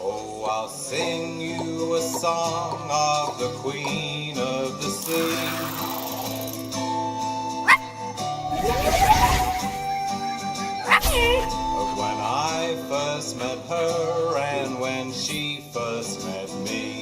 Oh, I'll sing you a song of the Queen of the Sea. Of when I first met her and when she first met me.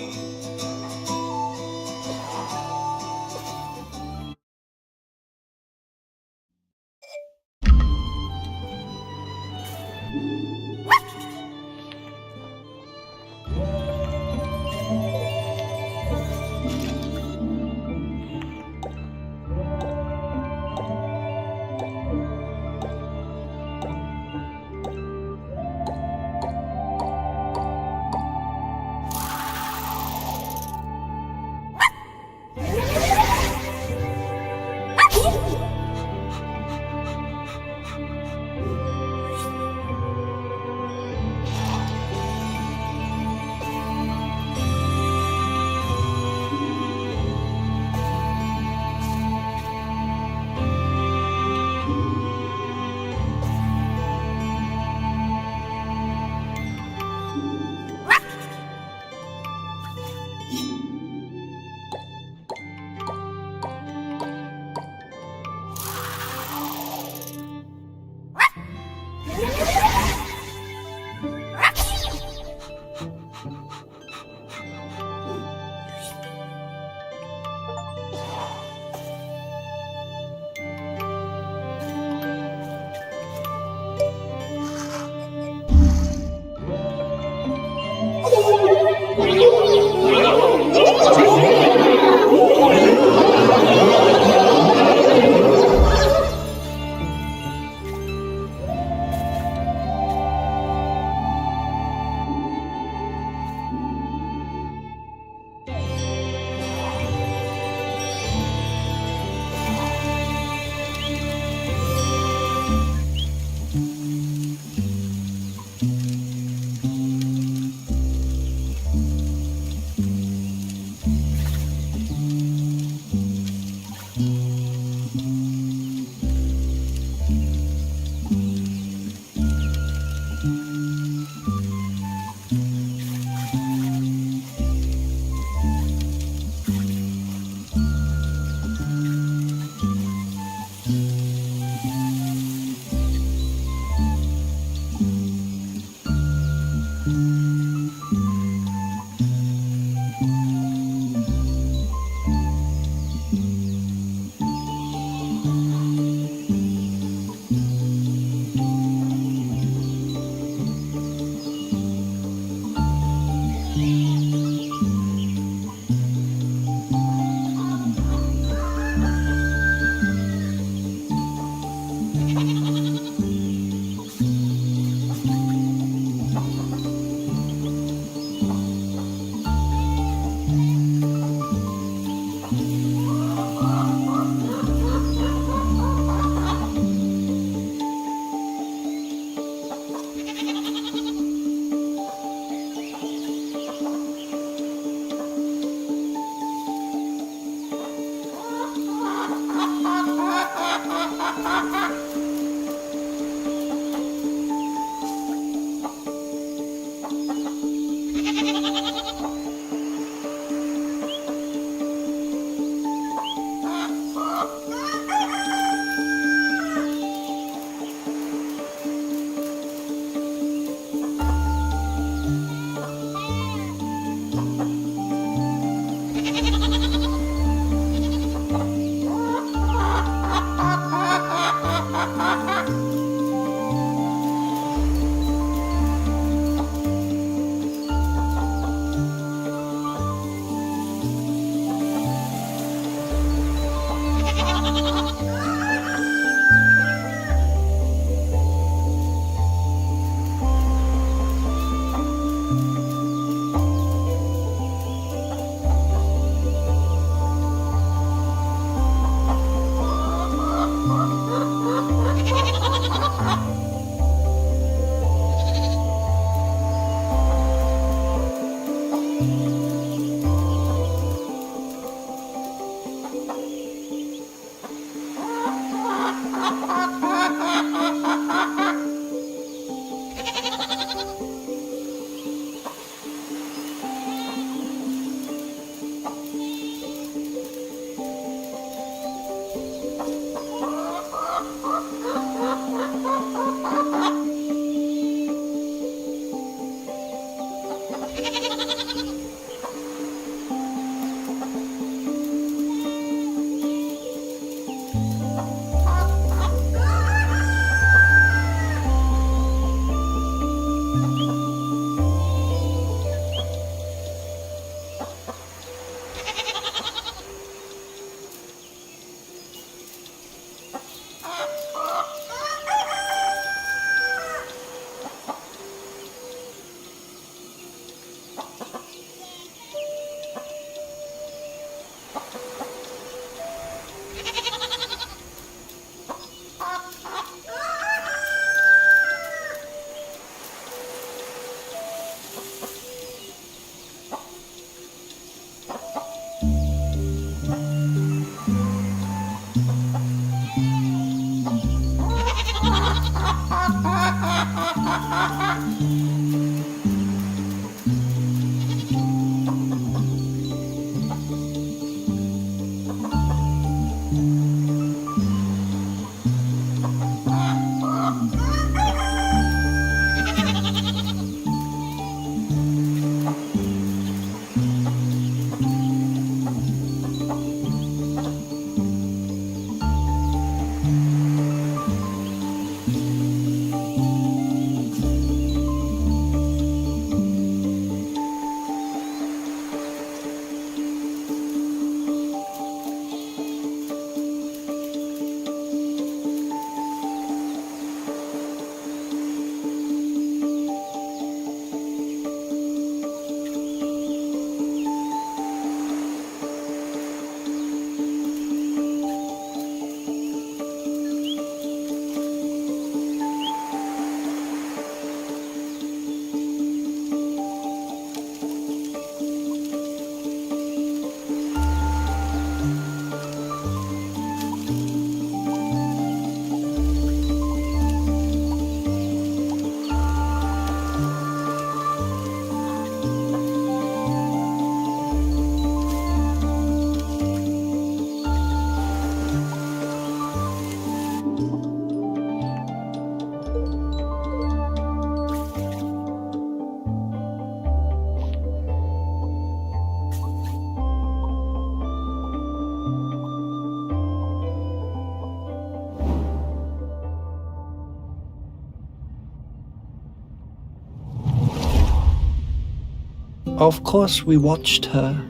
Of course we watched her.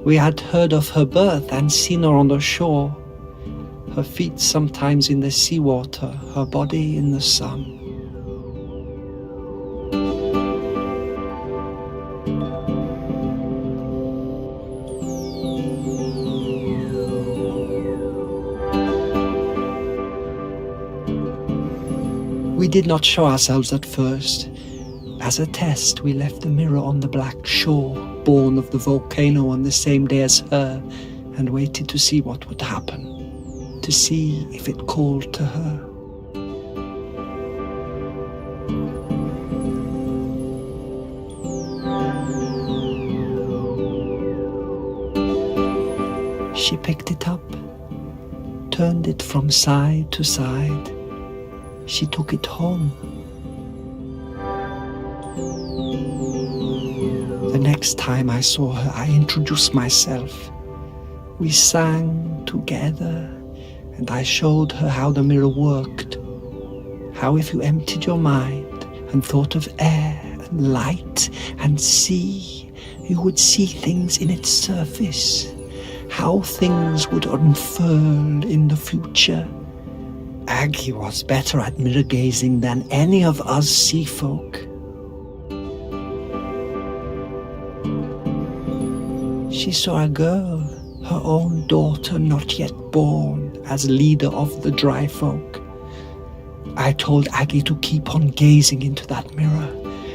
We had heard of her birth and seen her on the shore, her feet sometimes in the seawater, her body in the sun. We did not show ourselves at first. As a test, we left the mirror on the black shore, born of the volcano on the same day as her, and waited to see what would happen, to see if it called to her. She picked it up, turned it from side to side. She took it home. The next time I saw her, I introduced myself. We sang together, and I showed her how the mirror worked. How if you emptied your mind and thought of air and light and sea, you would see things in its surface. How things would unfurl in the future. Aggie was better at mirror gazing than any of us sea folk. She saw a girl, her own daughter not yet born, as leader of the dry folk. I told Aggie to keep on gazing into that mirror,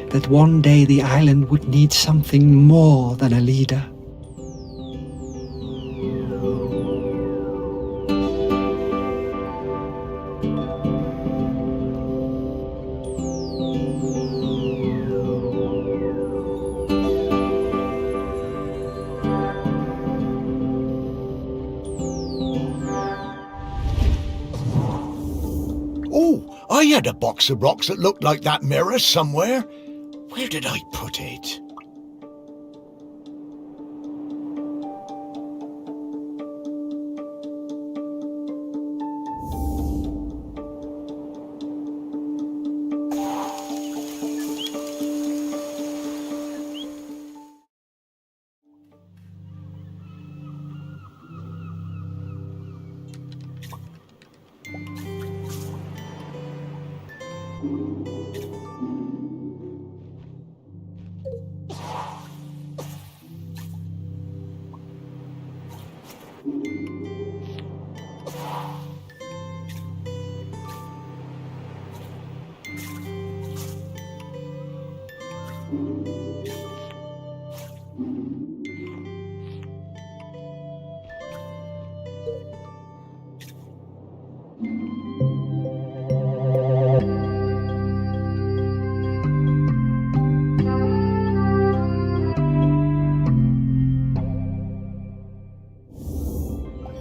that one day the island would need something more than a leader. I had a box of rocks that looked like that mirror somewhere. Where did I put it?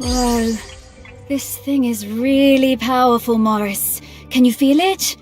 Whoa. This thing is really powerful, Morris. Can you feel it?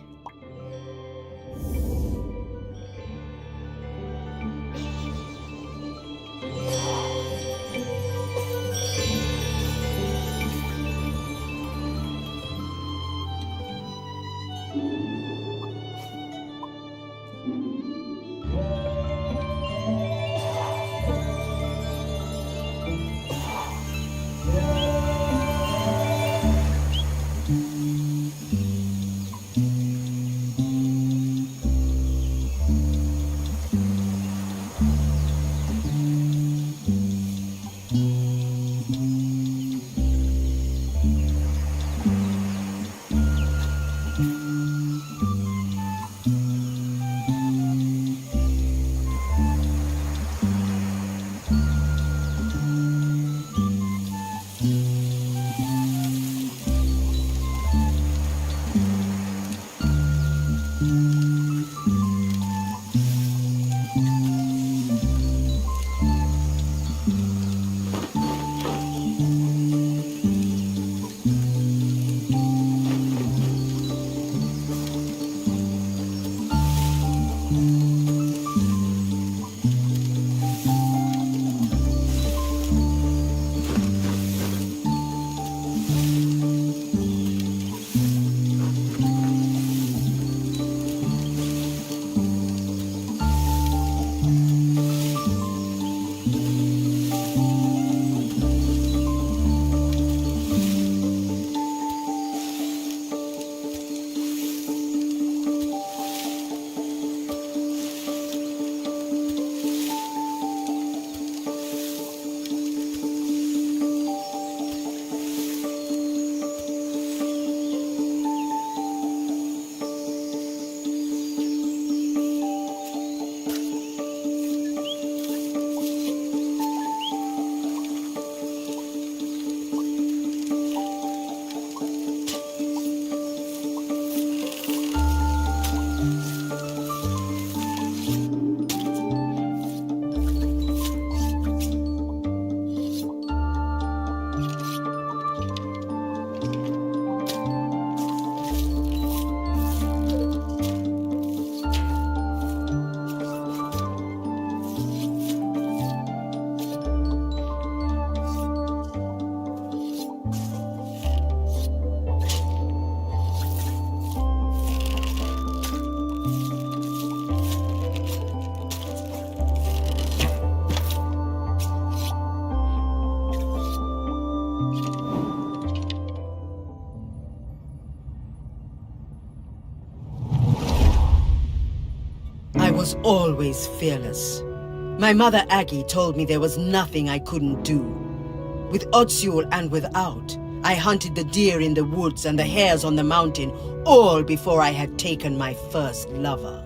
I was always fearless. My mother Aggie told me there was nothing I couldn't do. With Otsul and without, I hunted the deer in the woods and the hares on the mountain, all before I had taken my first lover.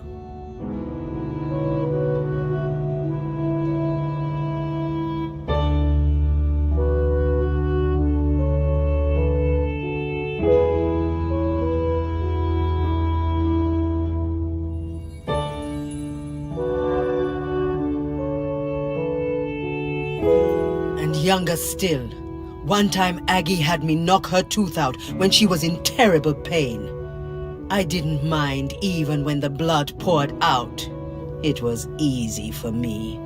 And younger still, one time Aggie had me knock her tooth out when she was in terrible pain. I didn't mind even when the blood poured out. It was easy for me.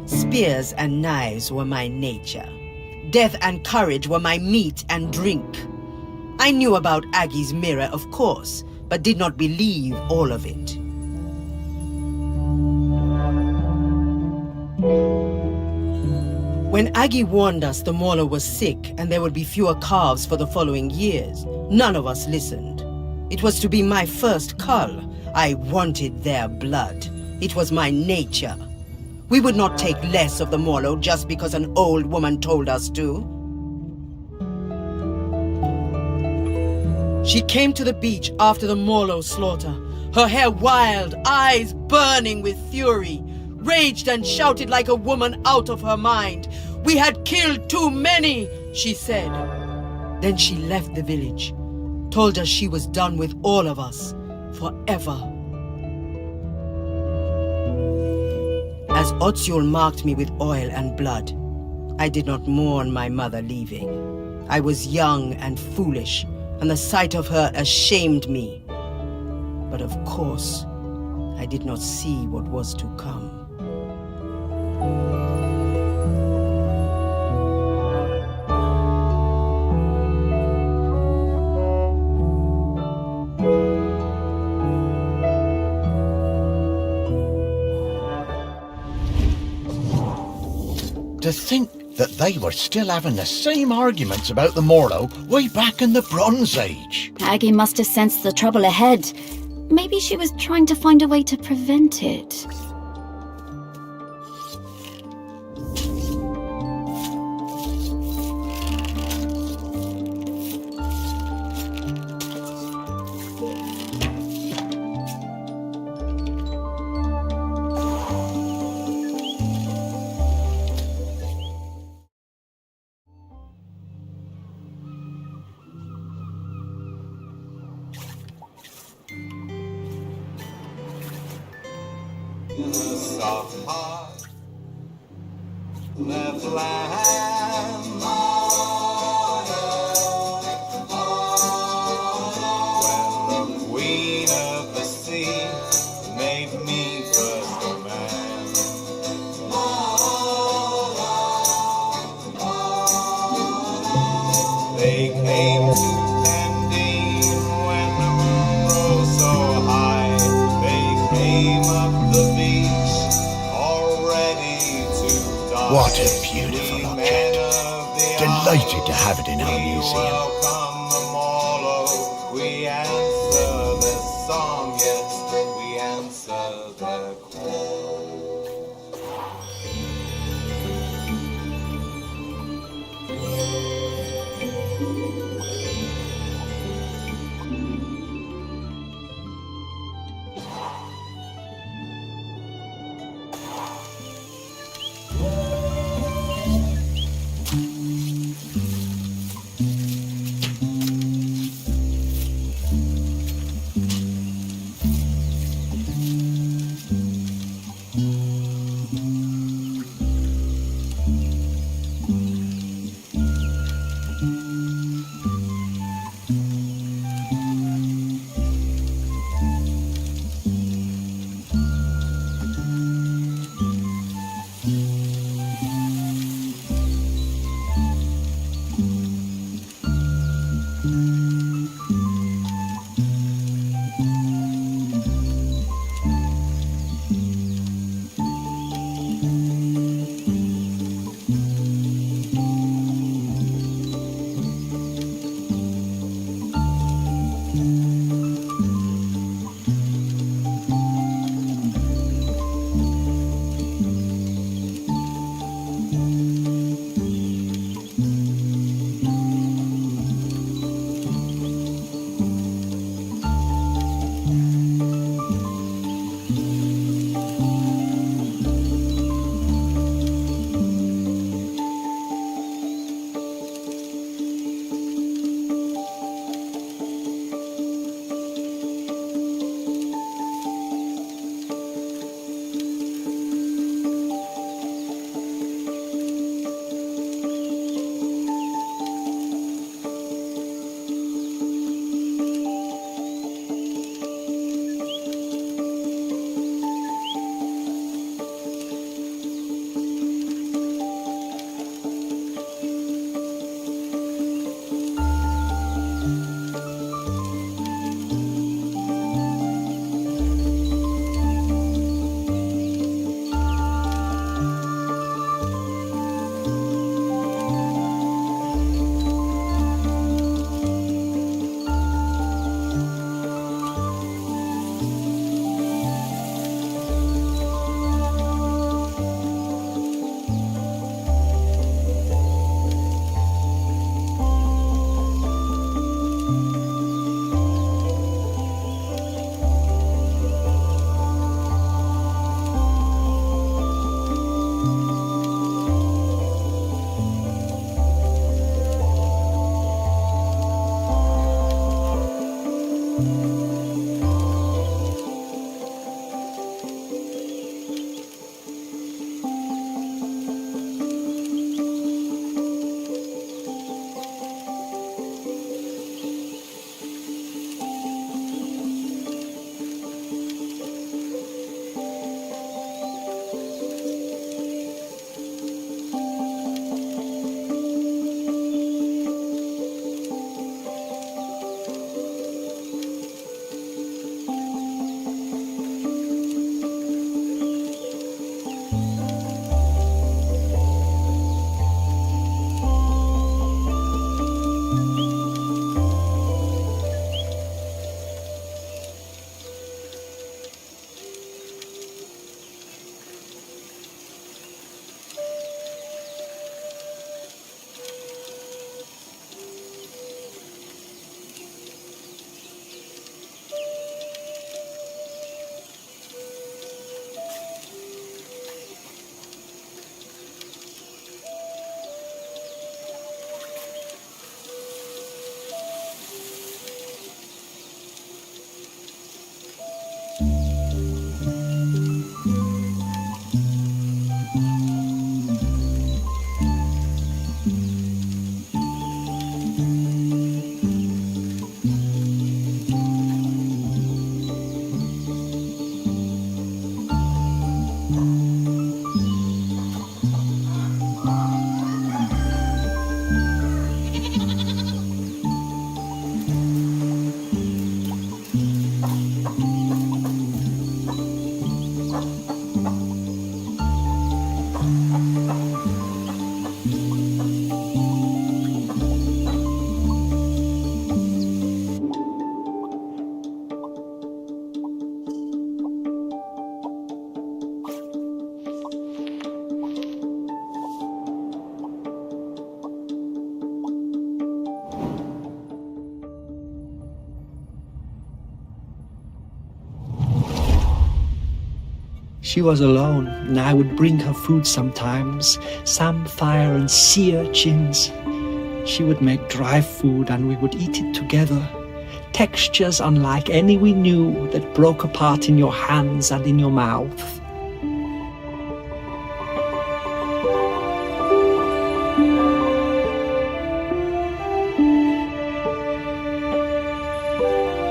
Spears and knives were my nature. Death and courage were my meat and drink. I knew about Aggie's mirror, of course, but did not believe all of it. When Aggie warned us the Mauler was sick and there would be fewer calves for the following years, none of us listened. It was to be my first cull. I wanted their blood. It was my nature. We would not take less of the Mauler just because an old woman told us to. She came to the beach after the Mauler slaughter, her hair wild, eyes burning with fury, raged and shouted like a woman out of her mind. "We had killed too many," she said. Then she left the village, told us she was done with all of us, forever. As Otziol marked me with oil and blood, I did not mourn my mother leaving. I was young and foolish, and the sight of her ashamed me. But of course, I did not see what was to come. To think that they were still having the same arguments about the Morlo way back in the Bronze Age. Aggie must have sensed the trouble ahead. Maybe she was trying to find a way to prevent it. In the soft heart, left land. When the queen of the sea made me first a man. They came to Candine when the moon rose so high. They came up the beach, all ready to die. What a beautiful object. Delighted to have it in our museum. Welcome the Mauler. We answer their song, yes, we answer their call. She was alone, and I would bring her food sometimes, samphire and sea urchins. She would make dry food and we would eat it together. Textures unlike any we knew that broke apart in your hands and in your mouth.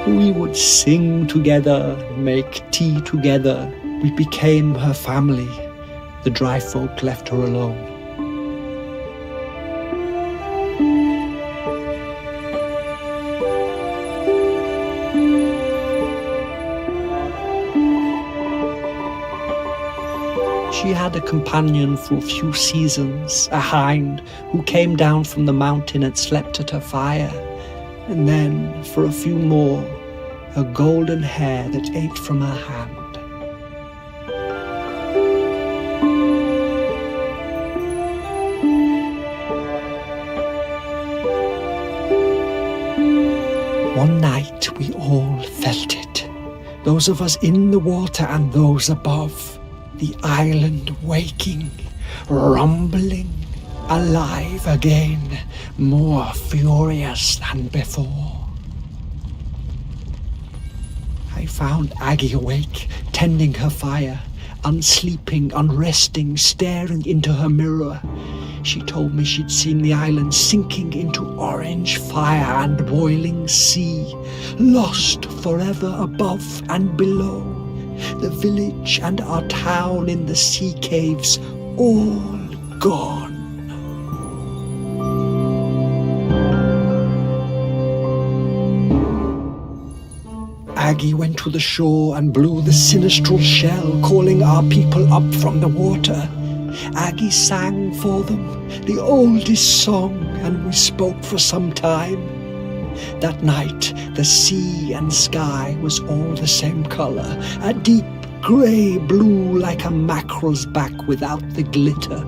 We would sing together, make tea together. We became her family. The dry folk left her alone. She had a companion for a few seasons, a hind who came down from the mountain and slept at her fire. And then, for a few more, a golden hare that ate from her hand. One night we all felt it, those of us in the water and those above, the island waking, rumbling, alive again, more furious than before. I found Aggie awake, tending her fire, unsleeping, unresting, staring into her mirror. She told me she'd seen the island sinking into orange fire and boiling sea, lost forever above and below. The village and our town in the sea caves, all gone. Aggie went to the shore and blew the sinistral shell, calling our people up from the water. Aggie sang for them the oldest song, and we spoke for some time. That night, the sea and sky was all the same color, a deep grey blue like a mackerel's back without the glitter.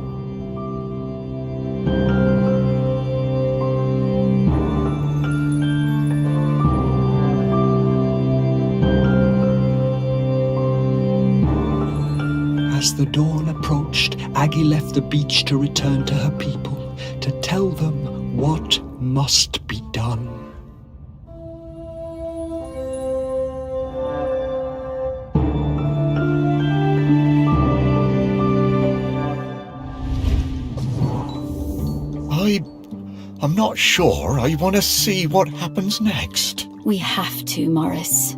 As the dawn approached, Aggie left the beach to return to her people, to tell them what must be done. I'm not sure I want to see what happens next. We have to, Morris.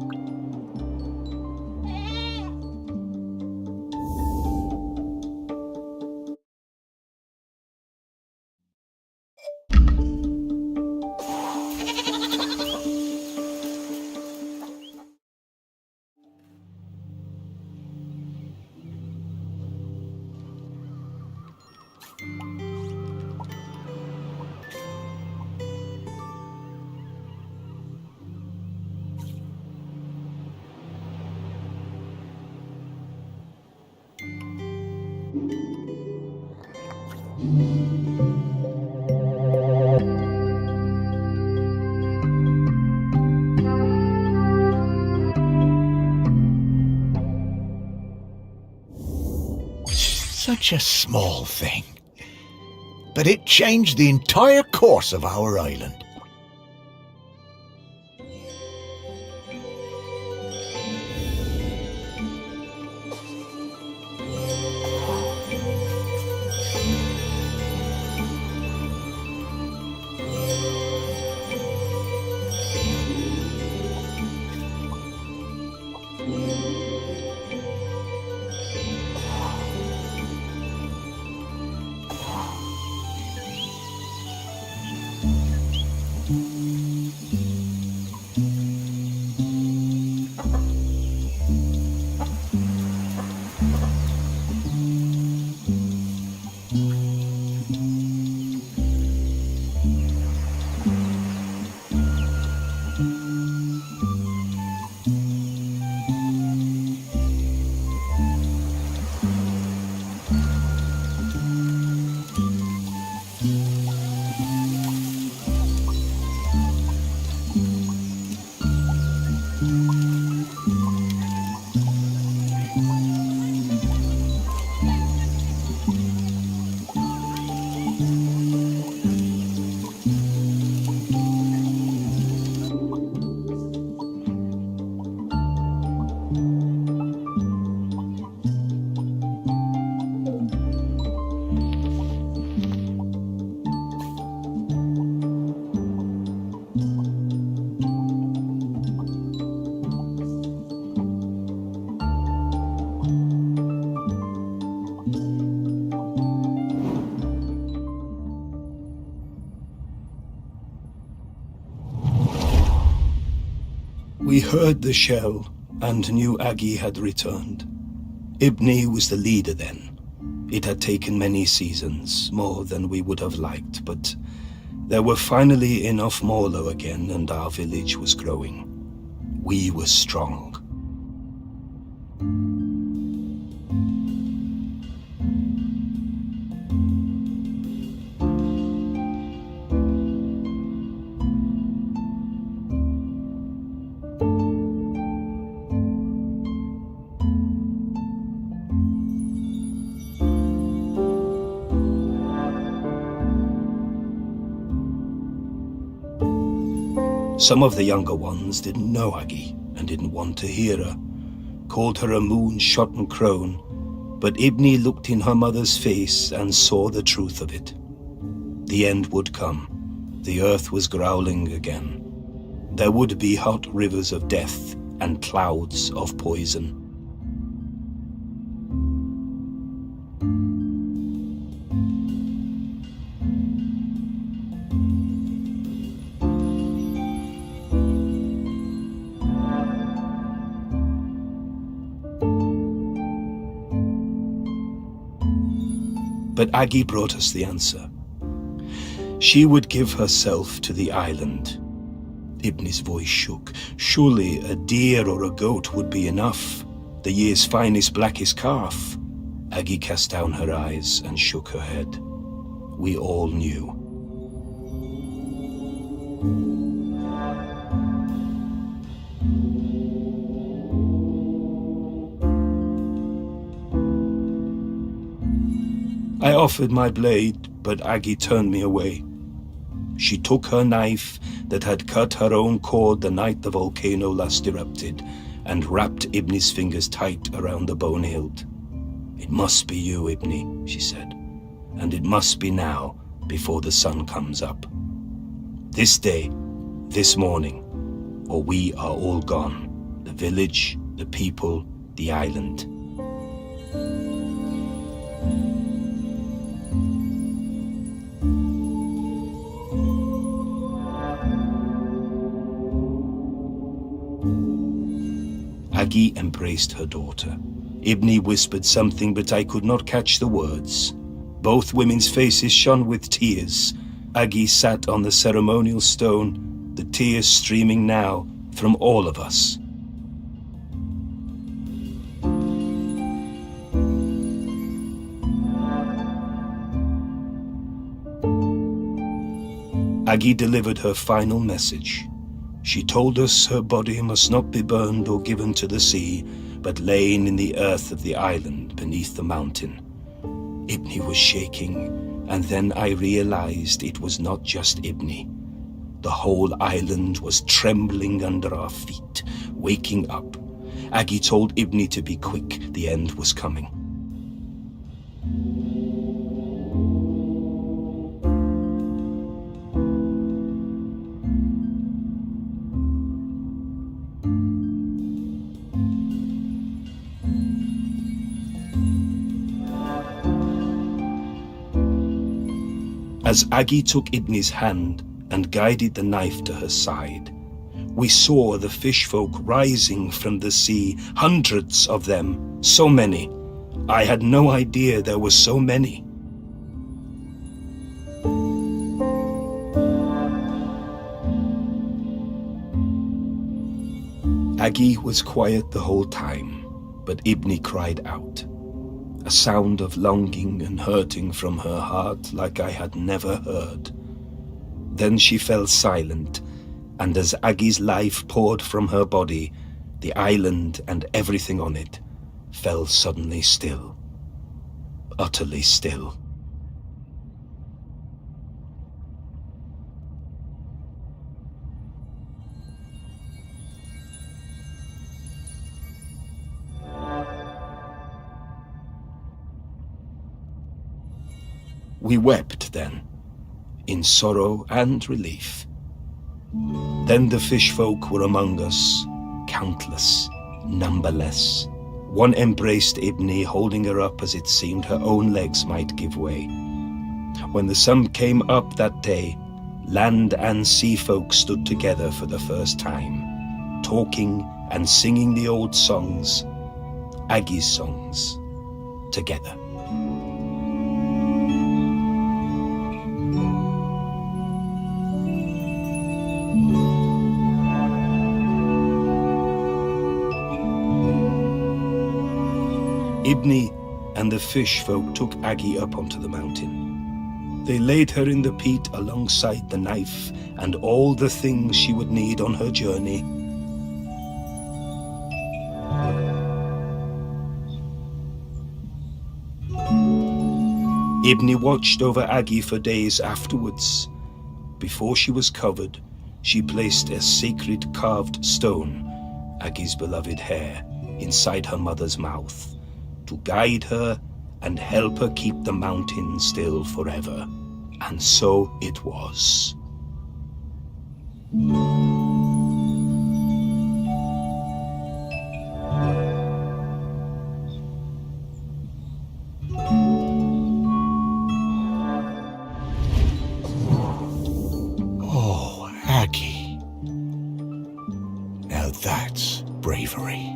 Such a small thing, but it changed the entire course of our island. We heard the shell and knew Aggie had returned. Ibni was the leader then. It had taken many seasons, more than we would have liked, but there were finally enough Morlo again, and our village was growing. We were strong. Some of the younger ones didn't know Aggie and didn't want to hear her, called her a moon-shotten crone, but Ibni looked in her mother's face and saw the truth of it. The end would come. The earth was growling again. There would be hot rivers of death and clouds of poison. But Aggie brought us the answer. She would give herself to the island. Ibni's voice shook. Surely a deer or a goat would be enough. The year's finest, blackest calf. Aggie cast down her eyes and shook her head. We all knew. I offered my blade, but Aggie turned me away. She took her knife that had cut her own cord the night the volcano last erupted and wrapped Ibni's fingers tight around the bone hilt. "It must be you, Ibni," she said, "and it must be now, before the sun comes up. This day, this morning, or we are all gone. The village, the people, the island." Aggie embraced her daughter. Ibni whispered something, but I could not catch the words. Both women's faces shone with tears. Aggie sat on the ceremonial stone, the tears streaming now from all of us. Aggie delivered her final message. She told us her body must not be burned or given to the sea, but lain in the earth of the island beneath the mountain. Ibni was shaking, and then I realized it was not just Ibni. The whole island was trembling under our feet, waking up. Aggie told Ibni to be quick, the end was coming. As Aggie took Ibni's hand and guided the knife to her side, we saw the fish folk rising from the sea, hundreds of them, so many. I had no idea there were so many. Aggie was quiet the whole time, but Ibni cried out. A sound of longing and hurting from her heart like I had never heard. Then she fell silent, and as Aggie's life poured from her body, the island and everything on it fell suddenly still. Utterly still. We wept then, in sorrow and relief. Then the fish folk were among us, countless, numberless. One embraced Ibni, holding her up as it seemed her own legs might give way. When the sun came up that day, land and sea folk stood together for the first time, talking and singing the old songs, Aggie's songs, together. Ibni and the fish folk took Aggie up onto the mountain. They laid her in the peat alongside the knife and all the things she would need on her journey. Ibni watched over Aggie for days afterwards. Before she was covered, she placed a sacred carved stone, Aggie's beloved hair, inside her mother's mouth, to guide her and help her keep the mountain still forever. And so it was. Oh, Aggie. Now that's bravery.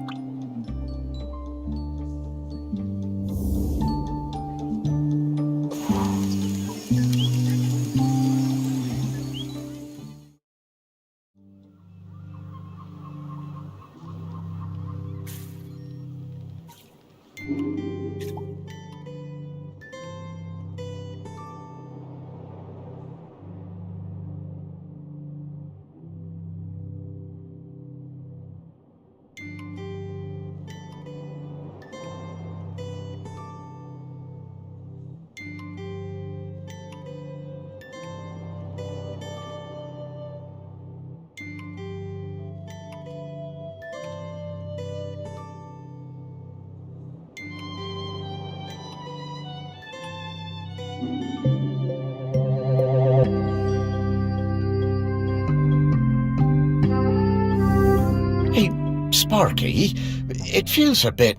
Hey, Sparky, it feels a bit,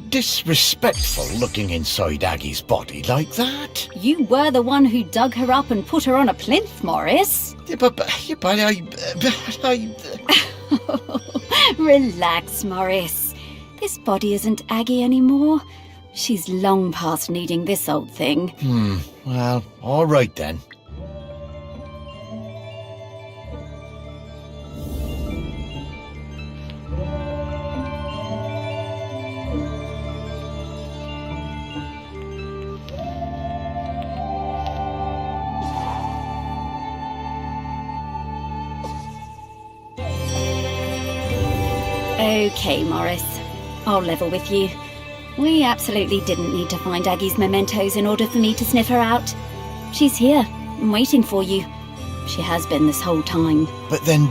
disrespectful looking inside Aggie's body like that. You were the one who dug her up and put her on a plinth, Morris. Yeah, but Relax, Morris. This body isn't Aggie anymore. She's long past needing this old thing. Well, all right then. Okay, Morris. I'll level with you. We absolutely didn't need to find Aggie's mementos in order for me to sniff her out. She's here, and waiting for you. She has been this whole time. But then,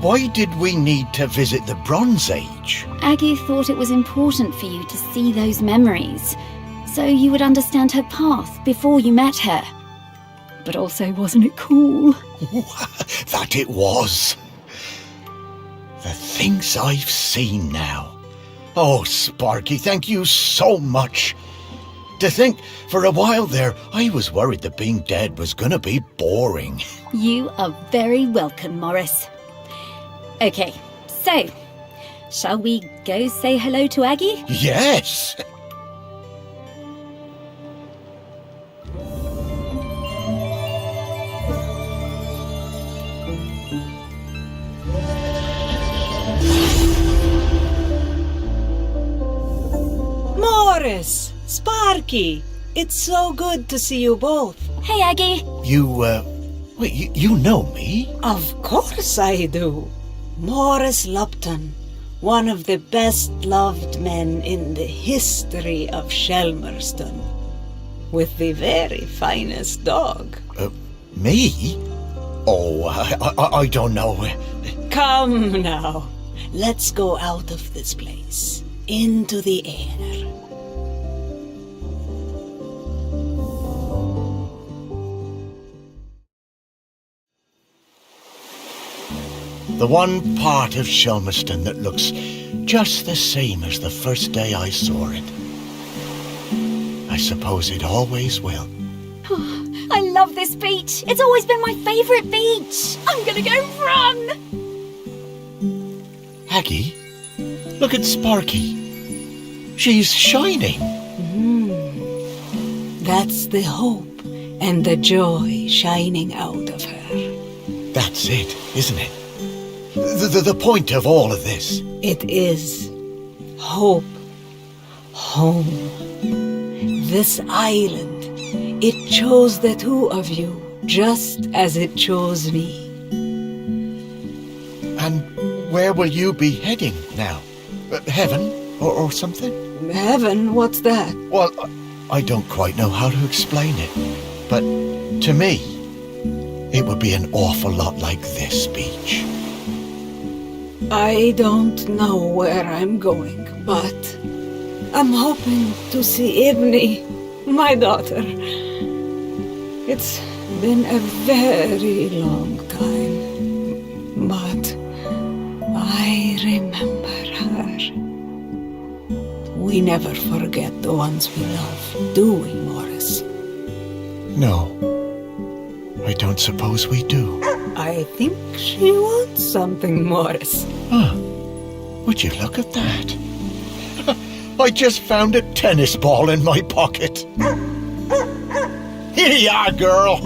why did we need to visit the Bronze Age? Aggie thought it was important for you to see those memories, so you would understand her path before you met her. But also, wasn't it cool? That it was. The things I've seen now. Oh, Sparky, thank you so much. To think, for a while there, I was worried that being dead was gonna be boring. You are very welcome, Morris. Okay, so, shall we go say hello to Aggie? Yes! Morris, Sparky, it's so good to see you both. Hey, Aggie. You know me? Of course I do. Morris Lupton, one of the best-loved men in the history of Shelmerston, with the very finest dog. Me? Oh, I don't know. Come now, let's go out of this place, into the air. The one part of Shelmerston that looks just the same as the first day I saw it. I suppose it always will. I love this beach. It's always been my favourite beach. I'm gonna go run. Aggie, look at Sparky. She's shining. That's the hope and the joy shining out of her. That's it, isn't it? The point of all of this. It is hope, home. This island, it chose the two of you just as it chose me. And where will you be heading now? Heaven or something? Heaven, what's that? Well, I don't quite know how to explain it. But to me, it would be an awful lot like this beach. I don't know where I'm going, but I'm hoping to see Ibni, my daughter. It's been a very long time, but I remember her. We never forget the ones we love, do we, Morris? No, I don't suppose we do. I think she wants something, Morris. Would you look at that? I just found a tennis ball in my pocket. Here you are, girl.